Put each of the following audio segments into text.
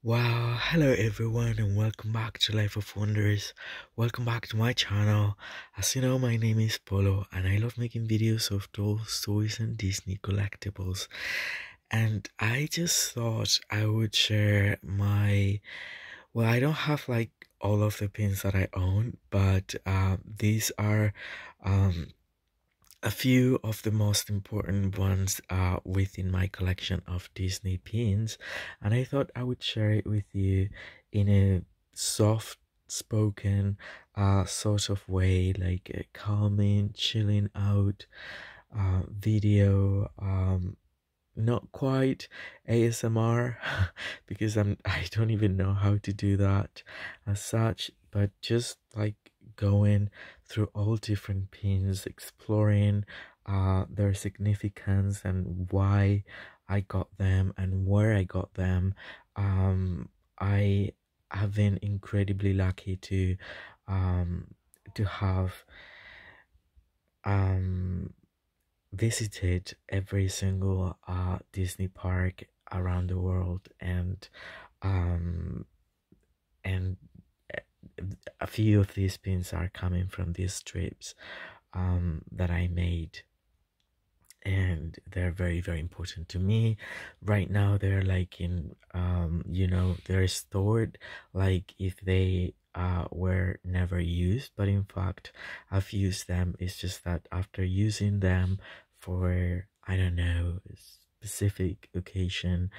Wow, hello everyone and welcome back to Life of Wonders. Welcome back to my channel. As you know, my name is Polo and I love making videos of dolls, toys and Disney collectibles. And I just thought I would share I don't have like all of the pins that I own, but these are um a few of the most important ones within my collection of Disney pins, and I thought I would share it with you in a soft spoken sort of way, like a calming, chilling out video. Not quite ASMR because I don't even know how to do that as such, but just like going through all different pins, exploring their significance and why I got them and where I got them. I have been incredibly lucky to have um visited every single Disney park around the world, um and a few of these pins are coming from these trips that I made, and they're very important to me. Right now they're like in they're stored like if they were never used, but in fact I've used them. It's just that after using them for, I don't know, a specific occasion,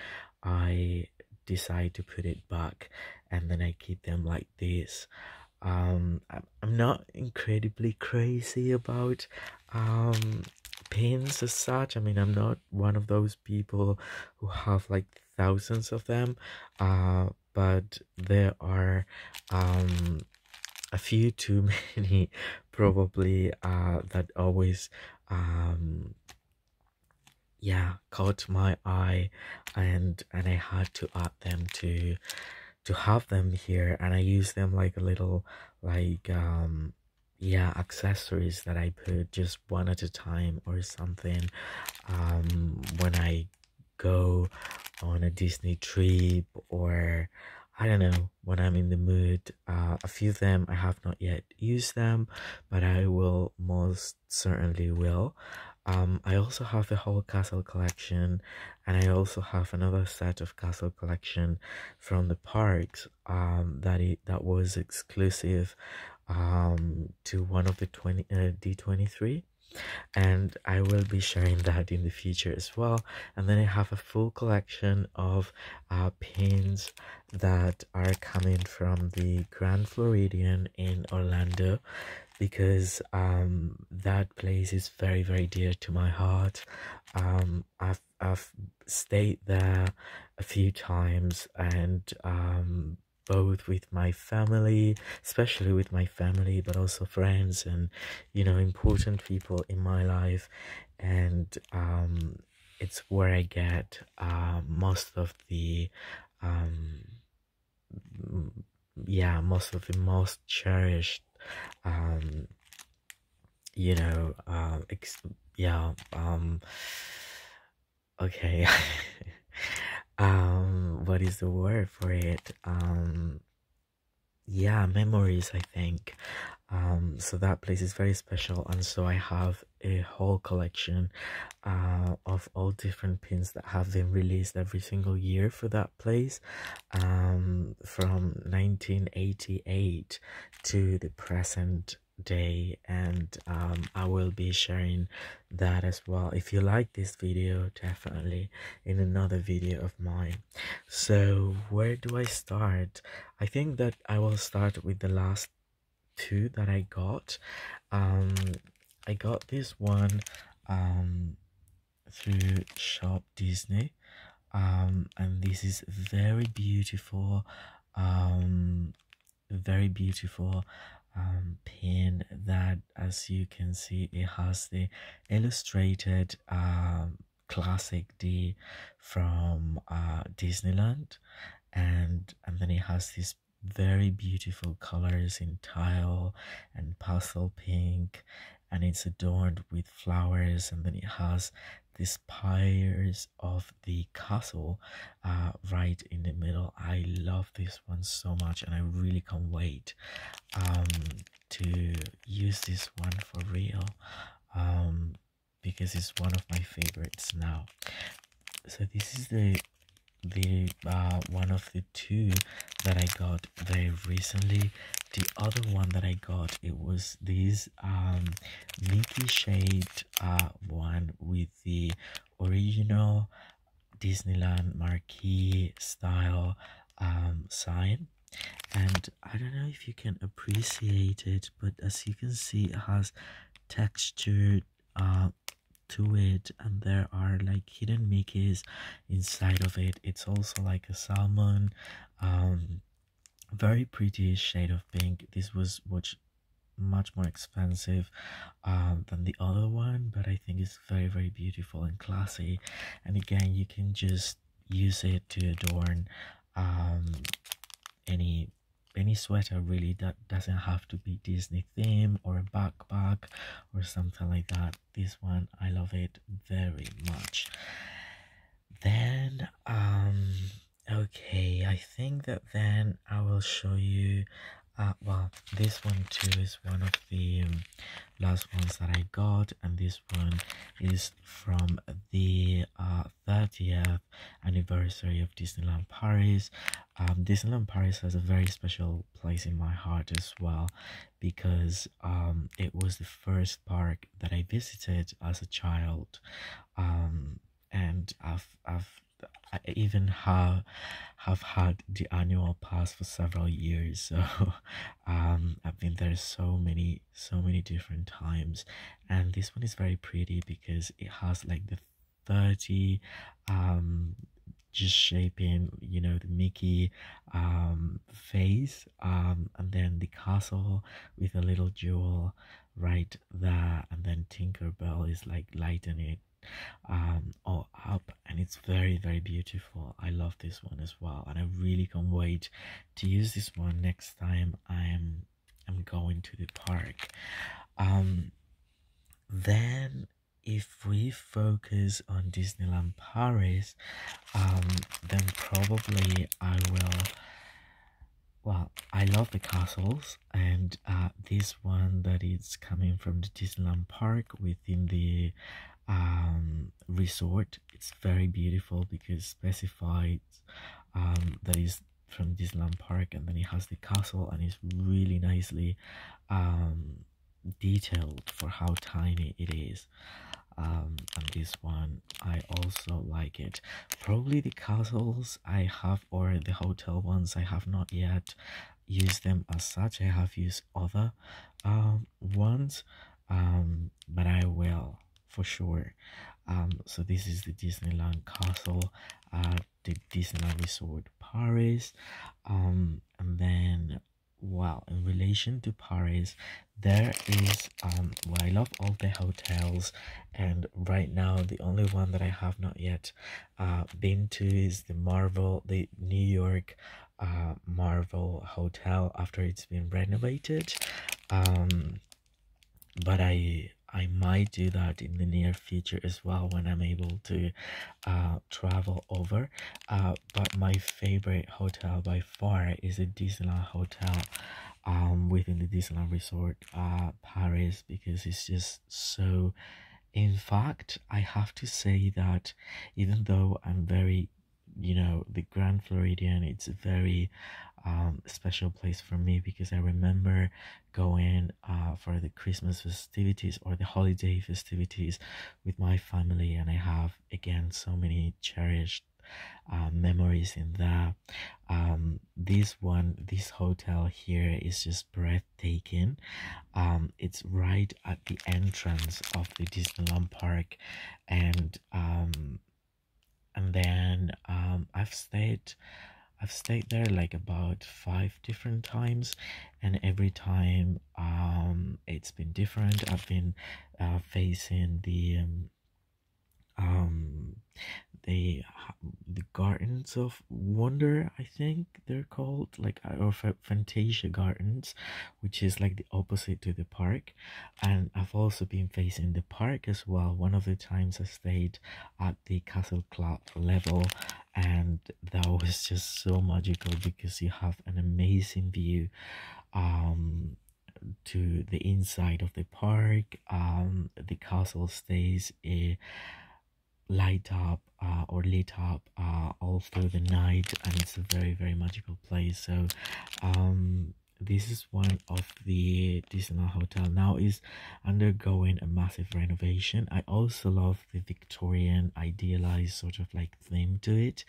I decide to put it back, and then I keep them like this. I'm not incredibly crazy about um pins as such. I mean, I'm not one of those people who have like thousands of them, but there are a few too many probably that always caught my eye, and I had to add them to have them here, and I use them like a little like accessories that I put just one at a time or something when I go on a Disney trip, or I don't know, when I'm in the mood. A few of them I have not yet used them, but I will most certainly will. I also have a whole castle collection, and I also have another set of castle collection from the parks that was exclusive to one of the D23, and I will be sharing that in the future as well. And then I have a full collection of pins that are coming from the Grand Floridian in Orlando, because that place is very dear to my heart. I've stayed there a few times, and both with my family, especially with my family, but also friends and important people in my life. And it's where I get most of the um most cherished um you know ex yeah okay what is the word for it? Memories, I think. So that place is very special, and so I have a whole collection of all different pins that have been released every single year for that place, from 1988 to the present day. And I will be sharing that as well, if you like this video, definitely in another video of mine. So where do I start? I think that I will start with the last two that I got. um I got this one through Shop Disney, and this is very beautiful pin that, as you can see, it has the illustrated classic D from Disneyland, and then it has these very beautiful colors in tile and pastel pink and it's adorned with flowers, and then it has the spires of the castle right in the middle. I love this one so much, and I really can't wait um, to use this one for real, um, because it's one of my favorites now. So this is the one of the two that I got very recently. The other one that I got, it was this Mickey shaped one with the original Disneyland marquee style sign. And I don't know if you can appreciate it, but as you can see, it has textured to it, and there are like hidden Mickeys inside of it. It's also like a salmon, very pretty shade of pink. This was much more expensive than the other one, but I think it's very beautiful and classy. And again, you can just use it to adorn um any sweater really. That doesn't have to be Disney theme or a backpack or something like that. This one, I love it very much. Then okay, I think that then I will show you well, this one too is one of the last ones that I got, and this one is from the 30th anniversary of Disneyland Paris. Disneyland Paris has a very special place in my heart as well, because it was the first park that I visited as a child, and I even have had the annual pass for several years. So I've been there so many different times, and this one is very pretty because it has like the 30 just shaping, you know, the Mickey face, and then the castle with a little jewel right there, and then Tinkerbell is like lighting it all up, and it's very beautiful. I love this one as well, and I really can't wait to use this one next time I'm going to the park. Then if we focus on Disneyland Paris, then probably I will, well, I love the castles, and this one that is coming from the Disneyland Park within the resort, it's very beautiful because specified that is from Disneyland Park, and then it has the castle, and it's really nicely detailed for how tiny it is. And this one, I also like it. Probably the castles I have, or the hotel ones, I have not yet used them as such. I have used other ones, but I will for sure. So this is the Disneyland Castle, the Disneyland Resort Paris, and then, well, in relation to Paris, there is well, I love all the hotels, and right now the only one that I have not yet been to is the New York Marvel Hotel after it's been renovated. But I might do that in the near future as well when I'm able to travel over. But my favorite hotel by far is a Disneyland hotel within the Disneyland Resort Paris, because it's just so, in fact, I have to say that even though I'm very, you know, the Grand Floridian, it's a very special place for me, because I remember going for the Christmas festivities or the holiday festivities with my family, and I have again so many cherished memories in that. This hotel here is just breathtaking. It's right at the entrance of the Disneyland Park, and then I've stayed there like about 5 different times, and every time it's been different. I've been facing the um the Gardens of Wonder, I think they're called, like, or Fantasia Gardens, which is like the opposite to the park. And I've also been facing the park as well. One of the times I stayed at the Castle Club level, and that was just so magical because you have an amazing view um to the inside of the park. The castle stays light up or lit up all through the night, and it's a very, very magical place. So this is one of the Disneyland hotel now is undergoing a massive renovation. I also love the Victorian idealized sort of like theme to it,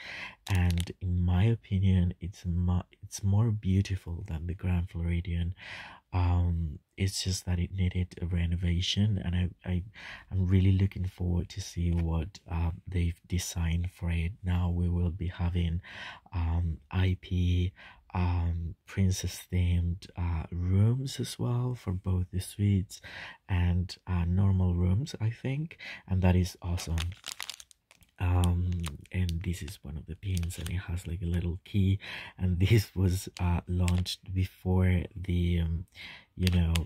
and in my opinion it's more beautiful than the Grand Floridian. It's just that it needed a renovation, and I'm really looking forward to see what they've designed for it. Now we will be having IP princess themed rooms as well for both the suites and normal rooms, I think, and that is awesome. And this is one of the pins, and it has like a little key, and this was launched before the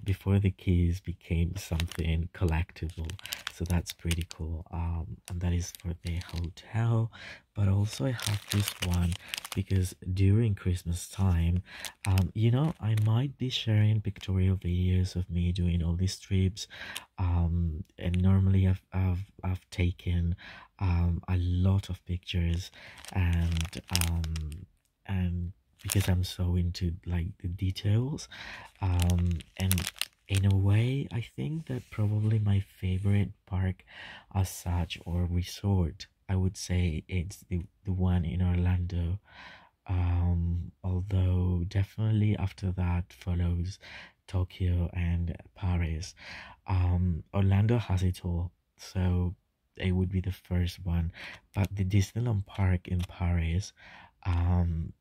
before the keys became something collectible. So that's pretty cool. And that is for the hotel. But also I have this one because during Christmas time, I might be sharing pictorial videos of me doing all these trips. And normally I've taken a lot of pictures, and because I'm so into like the details, and in a way I think that probably my favorite park as such, or resort, I would say it's the one in Orlando. Although definitely after that follows Tokyo and Paris. Orlando has it all, so it would be the first one. But the Disneyland Park in Paris, um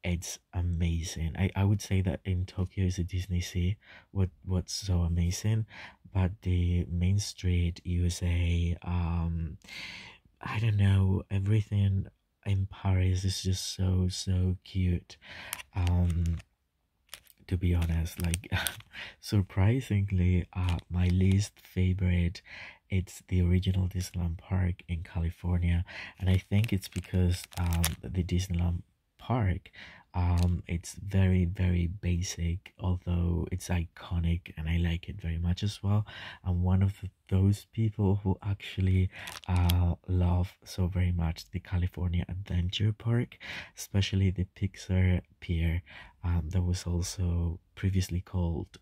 it's amazing. I would say that in Tokyo is a Disney Sea. What's so amazing, but the Main Street USA, I don't know, everything in Paris is just so cute. um to be honest, like, surprisingly, my least favorite, it's the original Disneyland Park in California. And I think it's because the Disneyland Park, it's very, very basic, although it's iconic, and I like it very much as well. I'm one of those people who actually love so very much the California Adventure Park, especially the Pixar Pier, that was also previously called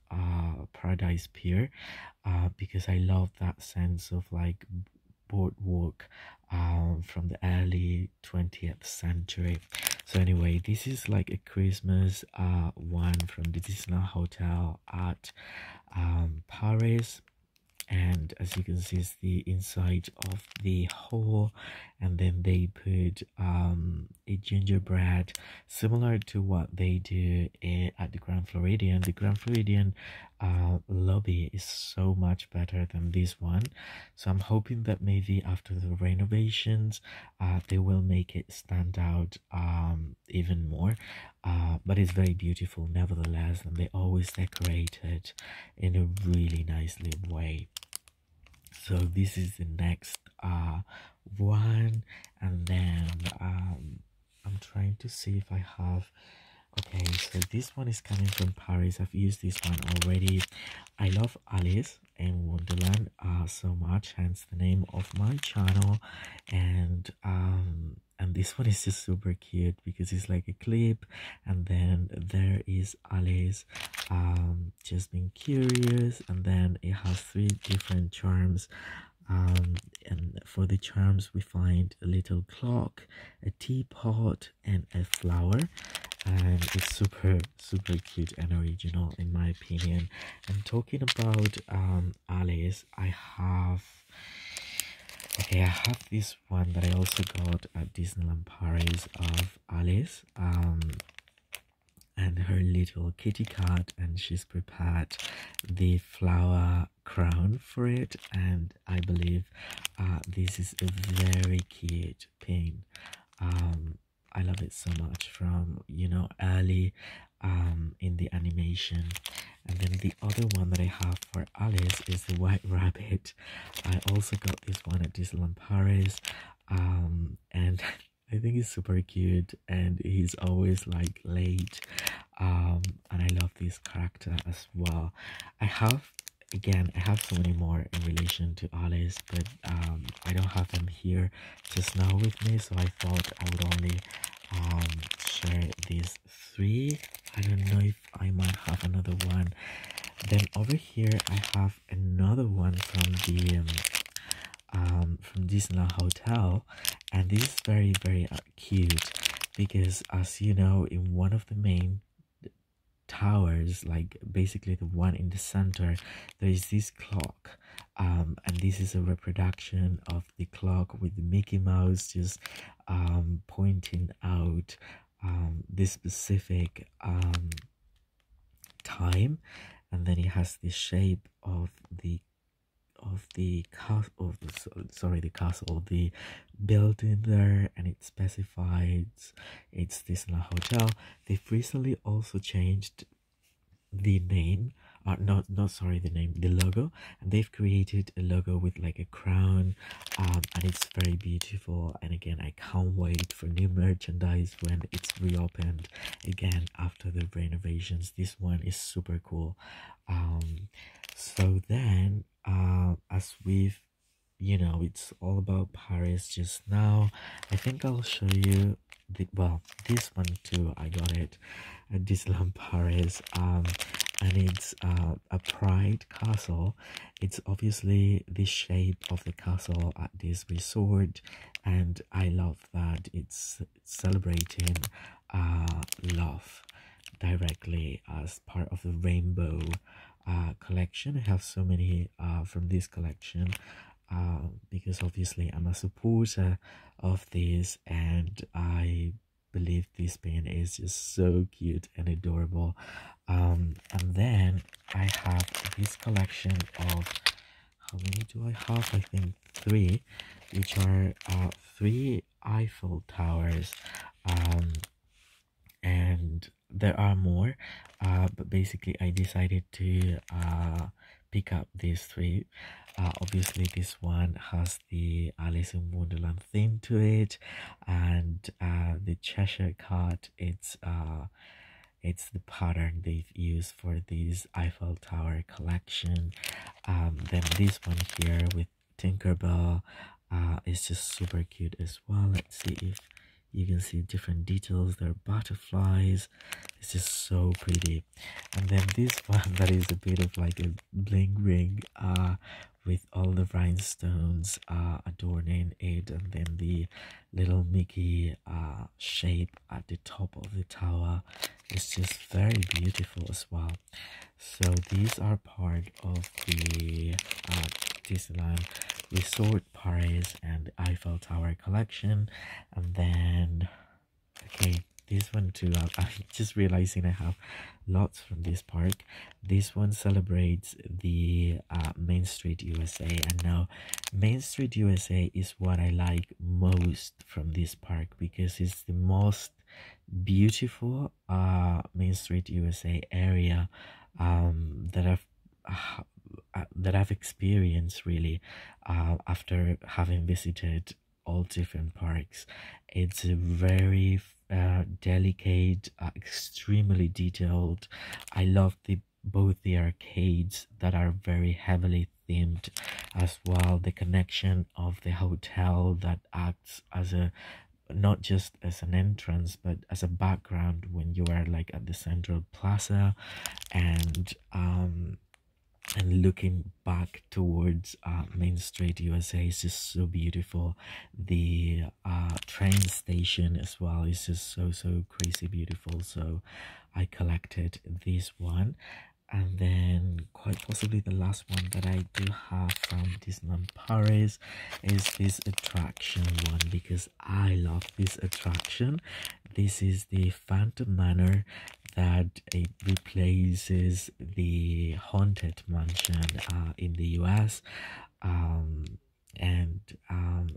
Paradise Pier, because I love that sense of like boardwalk from the early 20th century. So anyway, this is like a Christmas one from the Disney Hotel at Paris. And as you can see, it's the inside of the hall, and then they put a gingerbread similar to what they do at the Grand Floridian. The Grand Floridian lobby is so much better than this one, so I'm hoping that maybe after the renovations they will make it stand out even more. But it's very beautiful nevertheless, and they always decorate it in a really nicely way. So this is the next one, and then I'm trying to see if I have. Okay, so this one is coming from Paris. I've used this one already. I love Alice in Wonderland so much, hence the name of my channel. And this one is just super cute because it's like a clip, and then there is Alice just being curious, and then it has 3 different charms. And for the charms we find a little clock, a teapot, and a flower, and it's super cute and original in my opinion. And talking about Alice, I have this one that I also got at Disneyland Paris of Alice, and and her little kitty cat, and she's prepared the flower crown for it. And I believe this is a very cute pin. I love it so much, from early in the animation. And then the other one that I have for Alice is the White Rabbit. I also got this one at Disneyland Paris, and I think he's super cute, and he's always like late, and I love this character as well. I have so many more in relation to Alice, but I don't have them here just now with me, so I thought I would only share these three. I don't know if I might have another one. Then over here I have another one from the from Disneyland Hotel, and this is very cute, because as you know, in one of the main towers, like basically the one in the center, there is this clock, and this is a reproduction of the clock with the Mickey Mouse just pointing out this specific time, and then it has the shape of the castle, the castle, the building there, and it specifies it's Disneyland Hotel. They've recently also changed the name, the logo, and they've created a logo with like a crown, and it's very beautiful. And again, I can't wait for new merchandise when it's reopened again after the renovations. This one is super cool. So then as we've it's all about Paris just now, I think I'll show you this one too. I got it at Disneyland Paris, and it's a pride castle. It's obviously the shape of the castle at this resort, and I love that it's celebrating love directly as part of the rainbow collection. I have so many from this collection, because obviously I'm a supporter of this, and I believe this pin is just so cute and adorable. And then I have this collection of, how many do I have? I think 3, which are 3 Eiffel Towers, and there are more, but basically I decided to pick up these 3. Obviously this one has the Alice in Wonderland theme to it, and the Cheshire Cat, it's the pattern they've used for this Eiffel Tower collection. Then this one here with Tinkerbell is just super cute as well. Let's see if you can see different details. There are butterflies. It's just so pretty. And then this one that is a bit of like a bling ring with all the rhinestones adorning it, and then the little Mickey shape at the top of the tower. It's just very beautiful as well. So these are part of the Disneyland Resort Paris and Eiffel Tower collection. And then okay, this one too, I'm just realizing I have lots from this park. This one celebrates the Main Street USA, and now Main Street USA is what I like most from this park, because it's the most beautiful Main Street USA area that I've experienced, really, after having visited all different parks. It's a very delicate, extremely detailed. I love both the arcades that are very heavily themed, as well the connection of the hotel that acts as a, not just as an entrance but as a background when you are like at the central plaza, and looking back towards Main Street USA is just so beautiful. The train station as well is just so crazy beautiful. So I collected this one. And then quite possibly the last one that I do have from Disneyland Paris is this attraction one, because I love this attraction. This is the Phantom Manor that it replaces the haunted mansion in the US. um, and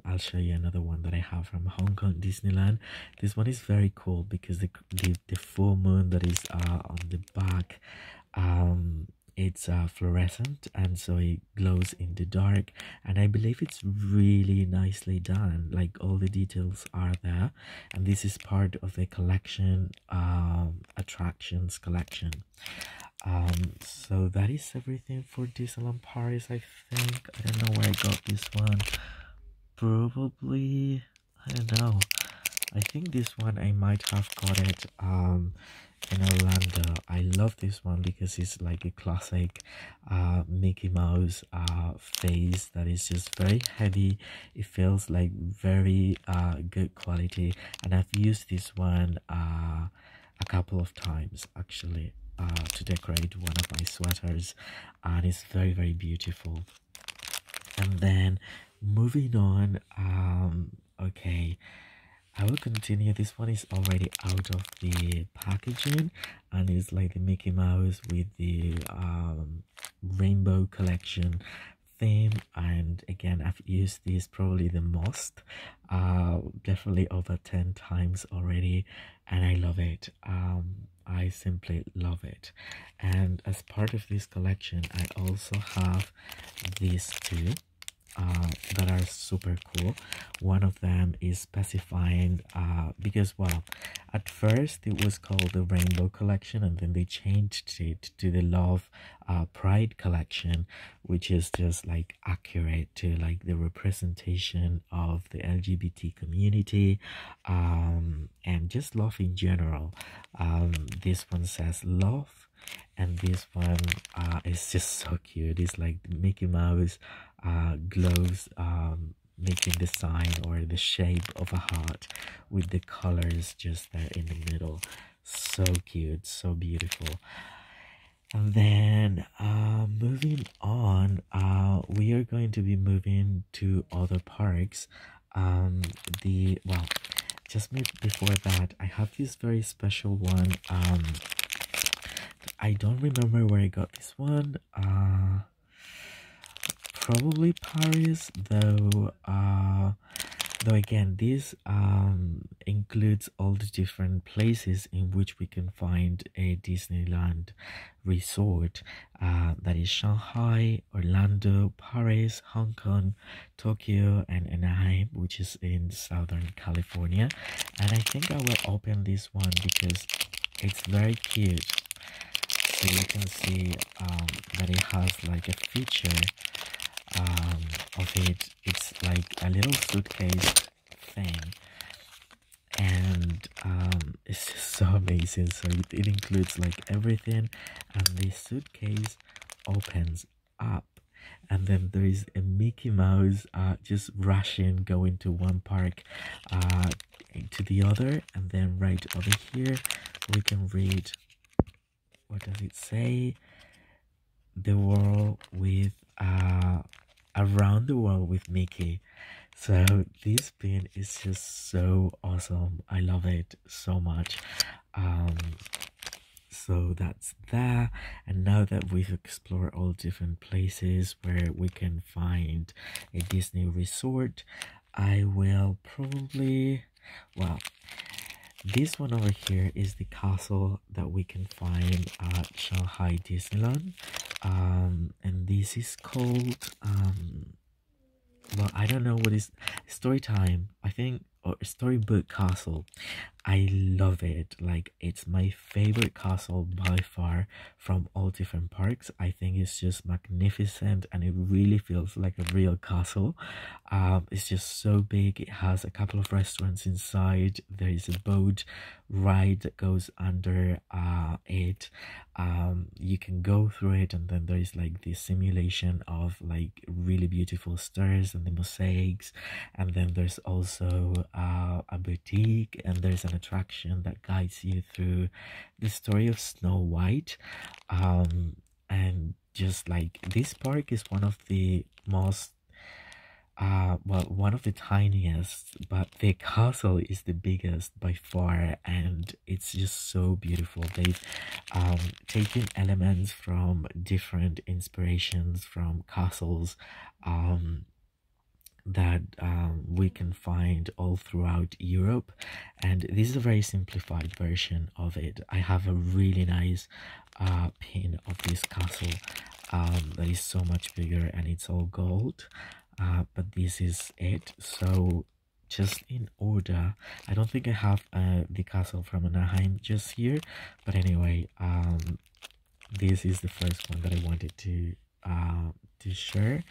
I'll show you another one that I have from Hong Kong Disneyland. This one is very cool because the full moon that is on the back, it's fluorescent, and so it glows in the dark, and I believe it's really nicely done. Like, all the details are there, and this is part of the collection, attractions collection. So that is everything for Disneyland Paris, I think. I don't know where I got this one. Probably, I don't know. I think this one I might have got it in Orlando. I love this one because it's like a classic Mickey Mouse face that is just very heavy. It feels like very good quality, and I've used this one a couple of times actually to decorate one of my sweaters, and it's very, very beautiful. And then moving on, okay, I will continue. This one is already out of the packaging, and it's like the Mickey Mouse with the rainbow collection theme. And again, I've used this probably the most, definitely over 10 times already, and I love it. I simply love it. And as part of this collection, I also have these two that are super cool. One of them is specifying because, well, at first it was called the Rainbow Collection, and then they changed it to the Love Pride Collection, which is just like accurate to like the representation of the LGBT community, and just love in general. This one says love, and this one is just so cute. It's like Mickey Mouse glows, making the sign or the shape of a heart with the colors just there in the middle. So cute, so beautiful. And then moving on, we are going to be moving to other parks. Well, just before that, I have this very special one. I don't remember where I got this one. Probably Paris, though. Though again, this includes all the different places in which we can find a Disneyland resort. That is Shanghai, Orlando, Paris, Hong Kong, Tokyo, and Anaheim, which is in Southern California. And I think I will open this one because it's very cute. So you can see that it has like a feature of it. It's like a little suitcase thing, and it's just so amazing. So it includes like everything, and the suitcase opens up, and then there is a Mickey Mouse just rushing, going to one park to the other. And then right over here we can read, what does it say? The world with around the world with Mickey. So this pin is just so awesome. I love it so much. So that's that. And now that we've explored all different places where we can find a Disney resort, I will probably, well, this one over here is the castle that we can find at Shanghai Disneyland. And this is called well, I don't know what is Storytime, I think, or Storybook Castle. I love it. Like, it's my favorite castle by far from all different parks. I think it's just magnificent, and it really feels like a real castle. It's just so big. It has a couple of restaurants inside. There is a boat ride that goes under it. You can go through it, and then there is like the simulation of like really beautiful stairs and the mosaics. And then there's also a boutique, and there's an attraction that guides you through the story of Snow White. And just like, this park is one of the most well, one of the tiniest, but the castle is the biggest by far, and it's just so beautiful. They've taken elements from different inspirations from castles that we can find all throughout Europe, and this is a very simplified version of it. I have a really nice pin of this castle that is so much bigger, and it's all gold, but this is it. So just in order, I don't think I have the castle from Anaheim just here, but anyway, this is the first one that I wanted to share.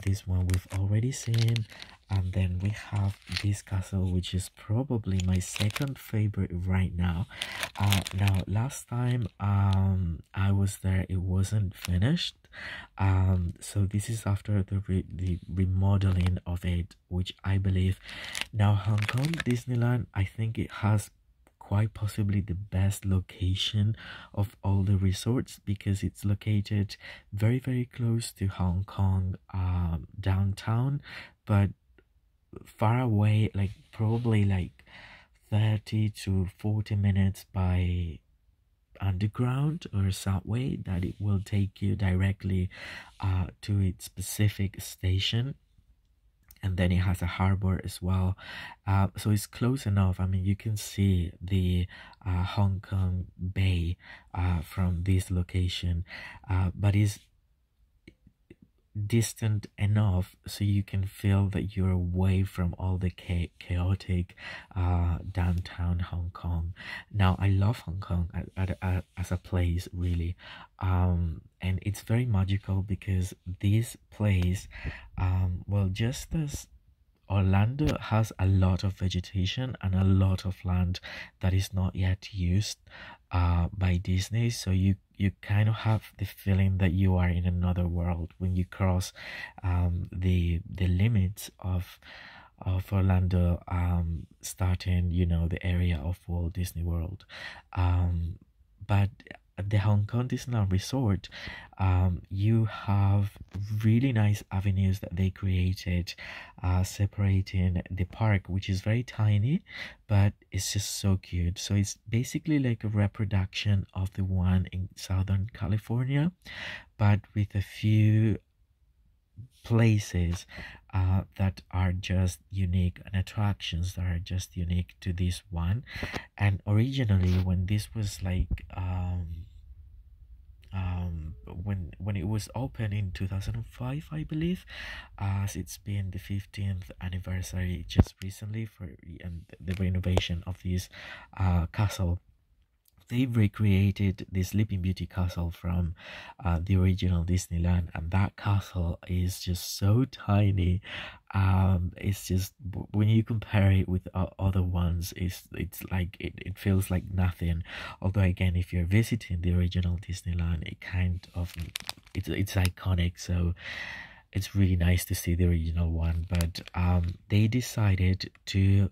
This one we've already seen, and then we have this castle, which is probably my second favorite right now. Now last time I was there, it wasn't finished, so this is after the remodeling of it, which I believe. Now Hong Kong Disneyland, I think it has quite possibly the best location of all the resorts, because it's located very, very close to Hong Kong downtown, but far away, like probably like 30 to 40 minutes by underground or subway, that it will take you directly to its specific station. And then it has a harbor as well, so it's close enough. I mean, you can see the Hong Kong Bay from this location, but it's distant enough so you can feel that you're away from all the chaotic downtown Hong Kong. Now I love Hong Kong as a place, really, and it's very magical because this place, well, just as Orlando has a lot of vegetation and a lot of land that is not yet used by Disney, so you kind of have the feeling that you are in another world when you cross the limits of Orlando, starting, you know, the area of Walt Disney World. But at the Hong Kong Disneyland Resort, you have really nice avenues that they created, separating the park, which is very tiny, but it's just so cute. So it's basically like a reproduction of the one in Southern California, but with a few places that are just unique, and attractions that are just unique to this one. And originally, when this was like when it was open in 2005, I believe, as it's been the 15th anniversary just recently for and the renovation of this castle, they've recreated the Sleeping Beauty castle from the original Disneyland, and that castle is just so tiny. It's just, when you compare it with other ones, it's like it feels like nothing. Although again, if you're visiting the original Disneyland, it kind of it's iconic, so it's really nice to see the original one. But they decided to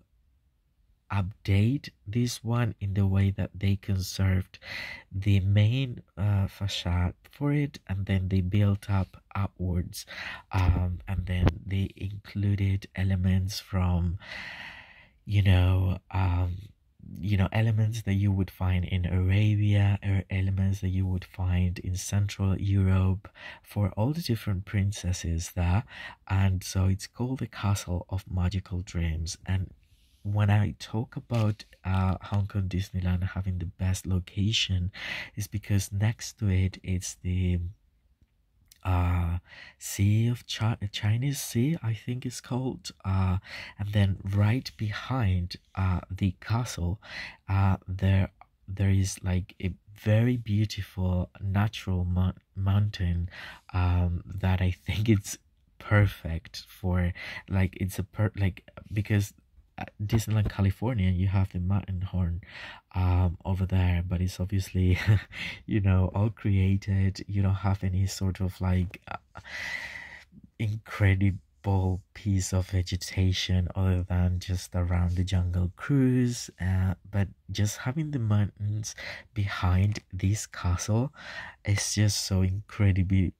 update this one in the way that they conserved the main facade for it, and then they built up upwards, and then they included elements from, elements that you would find in Arabia, or elements that you would find in Central Europe for all the different princesses there. And so it's called the Castle of Magical Dreams. And when I talk about Hong Kong Disneyland having the best location, is because next to it, it's the Sea of Chinese Sea, I think it's called, and then right behind the castle, there is like a very beautiful natural mountain that I think it's perfect for, like, it's a because Disneyland California, you have the Matterhorn over there, but it's obviously all created. You don't have any sort of like bold piece of vegetation other than just around the jungle cruise, but just having the mountains behind this castle is just so incredibly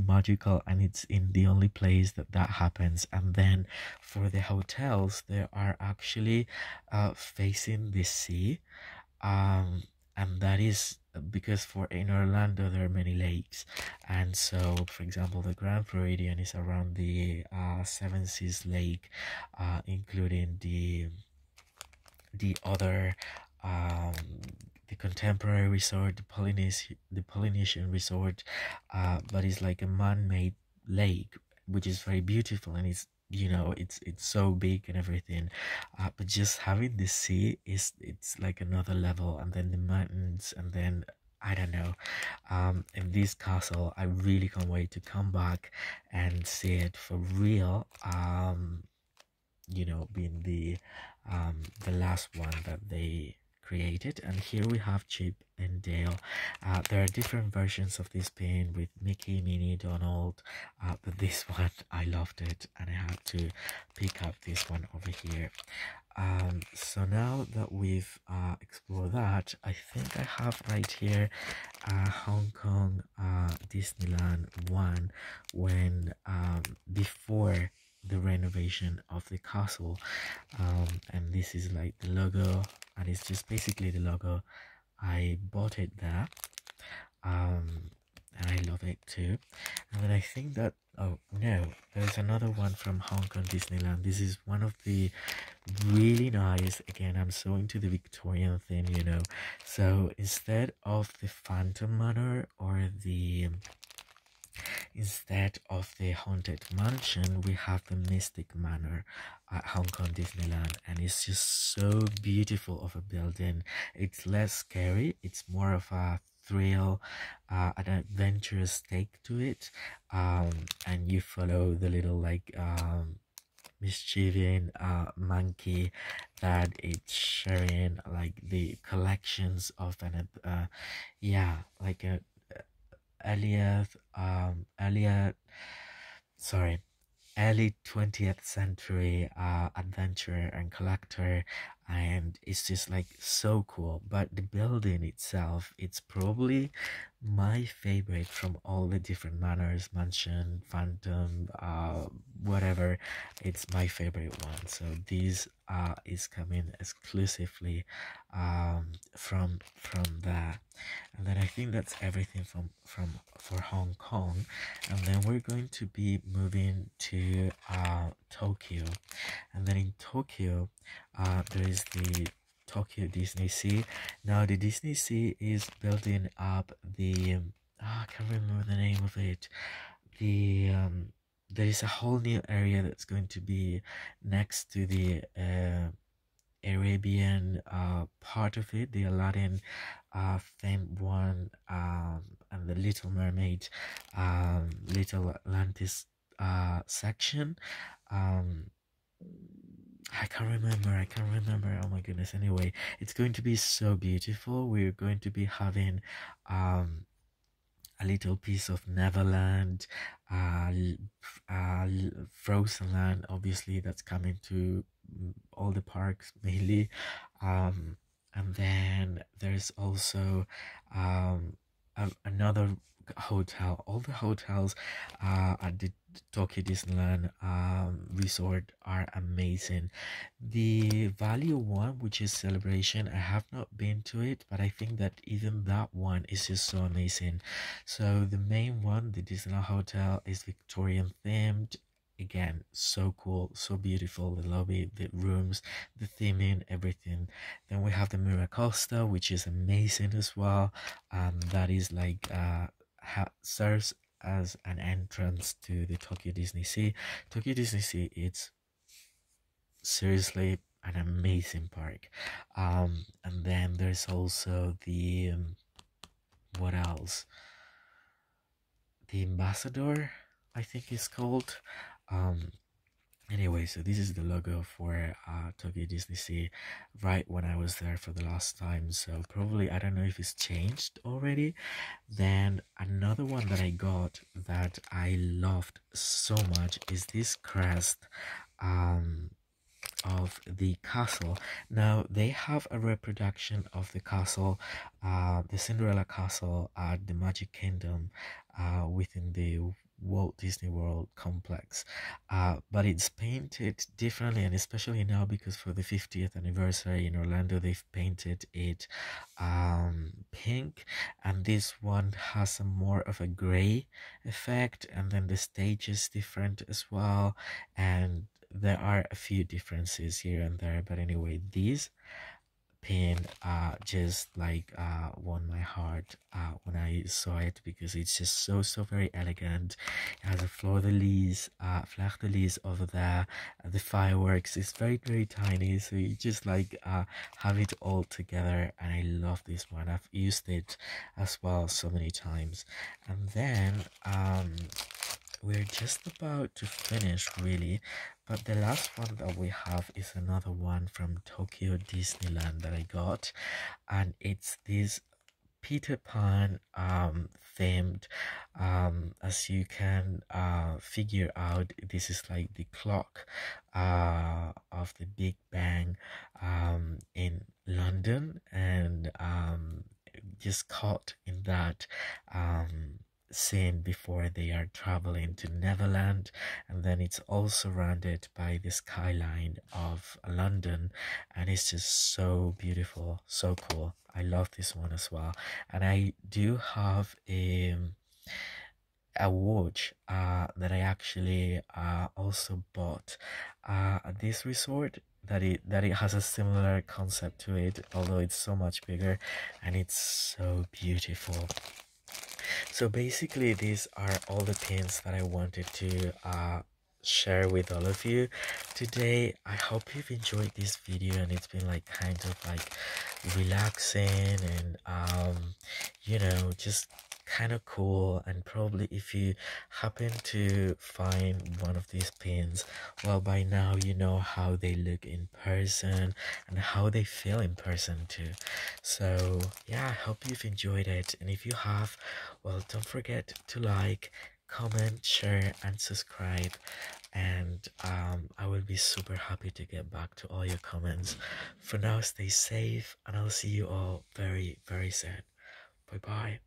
magical, and it's in the only place that that happens. And then for the hotels, they are actually facing the sea, um and that is because for in Orlando there are many lakes, and so for example the Grand Floridian is around the Seven Seas Lake, including the other um the contemporary resort, the Polynesian resort, but it's like a man-made lake which is very beautiful, and it's, you know, it's so big and everything, but just having the sea is, it's like another level, and then the mountains, and then I don't know, in this castle I really can't wait to come back and see it for real, you know, being the last one that they created. And here we have Chip and Dale. There are different versions of this pin with Mickey, Minnie, Donald, but this one I loved it, and I had to pick up this one over here. So now that we've explored that, I think I have right here Hong Kong Disneyland one, when before the renovation of the castle, and this is like the logo, and it's just basically the logo. I bought it there, and I love it too. And then I think that, oh no, there's another one from Hong Kong Disneyland. This is one of the really nice, again, I'm so into the Victorian theme, you know, so instead of the Phantom Manor or the instead of the Haunted Mansion, we have the Mystic Manor at Hong Kong Disneyland, and it's just so beautiful of a building. It's less scary, it's more of a thrill, an adventurous take to it, and you follow the little like mischievous monkey that it's sharing like the collections of an yeah, like a Elliot, sorry, early 20th century adventurer and collector, and it's just like so cool. But the building itself, it's probably my favorite from all the different manors, mansion, phantom, whatever. It's my favorite one, so this is coming exclusively from there. And then I think that's everything from for Hong Kong, and then we're going to be moving to Tokyo. And then in Tokyo there is the Tokyo Disney Sea. Now the Disney Sea is building up the I can't remember the name of it, the there is a whole new area that's going to be next to the Arabian part of it, the Aladdin themed one, and the Little Mermaid, Little Atlantis section. Um, I can't remember. Oh my goodness. Anyway, it's going to be so beautiful. We're going to be having a little piece of Neverland, Frozen Land, obviously, that's coming to all the parks mainly. And then there's also another hotel. All the hotels at the Tokyo Disneyland resort are amazing. The value one, which is Celebration, I have not been to it, but I think that even that one is just so amazing. So the main one, the Disneyland Hotel, is Victorian themed. Again, so cool, so beautiful. The lobby, the rooms, the theming, everything. Then we have the Miracosta, which is amazing as well. That is like serves as an entrance to the Tokyo Disney Sea. Tokyo Disney Sea, it's seriously an amazing park. And then there's also the what else? The Ambassador, I think it's called. Um, Anyway, so this is the logo for Tokyo Disney Sea right when I was there for the last time. So probably, I don't know if it's changed already. Then another one that I got that I loved so much is this crest um of the castle. Now they have a reproduction of the castle, the Cinderella castle at the Magic Kingdom, within the Walt Disney World complex, but it's painted differently, and especially now because for the 50th anniversary in Orlando, they've painted it pink, and this one has a more of a gray effect, and then the stage is different as well, and there are a few differences here and there, but anyway, these pin just like won my heart when I saw it, because it's just so very elegant. It has a fleur de lis over there. The fireworks is very tiny, so you just like have it all together, and I love this one. I've used it as well so many times. And then we're just about to finish really, but the last one that we have is another one from Tokyo Disneyland that I got, and it's this Peter Pan themed. As you can figure out, this is like the clock of the Big Bang in London, and just caught in that scene before they are traveling to Neverland, and then it's all surrounded by the skyline of London, and it's just so beautiful, so cool. I love this one as well, and I do have a watch that I actually also bought at this resort, that it has a similar concept to it, although it's so much bigger, and it's so beautiful. So basically, these are all the pins that I wanted to share with all of you today. I hope you've enjoyed this video, and it's been like kind of like relaxing, and you know, just kind of cool. And probably if you happen to find one of these pins, well, by now you know how they look in person and how they feel in person too. So yeah, I hope you've enjoyed it, and if you have, well, don't forget to like, comment, share, and subscribe. And I will be super happy to get back to all your comments. For now, stay safe, and I'll see you all very soon. Bye bye.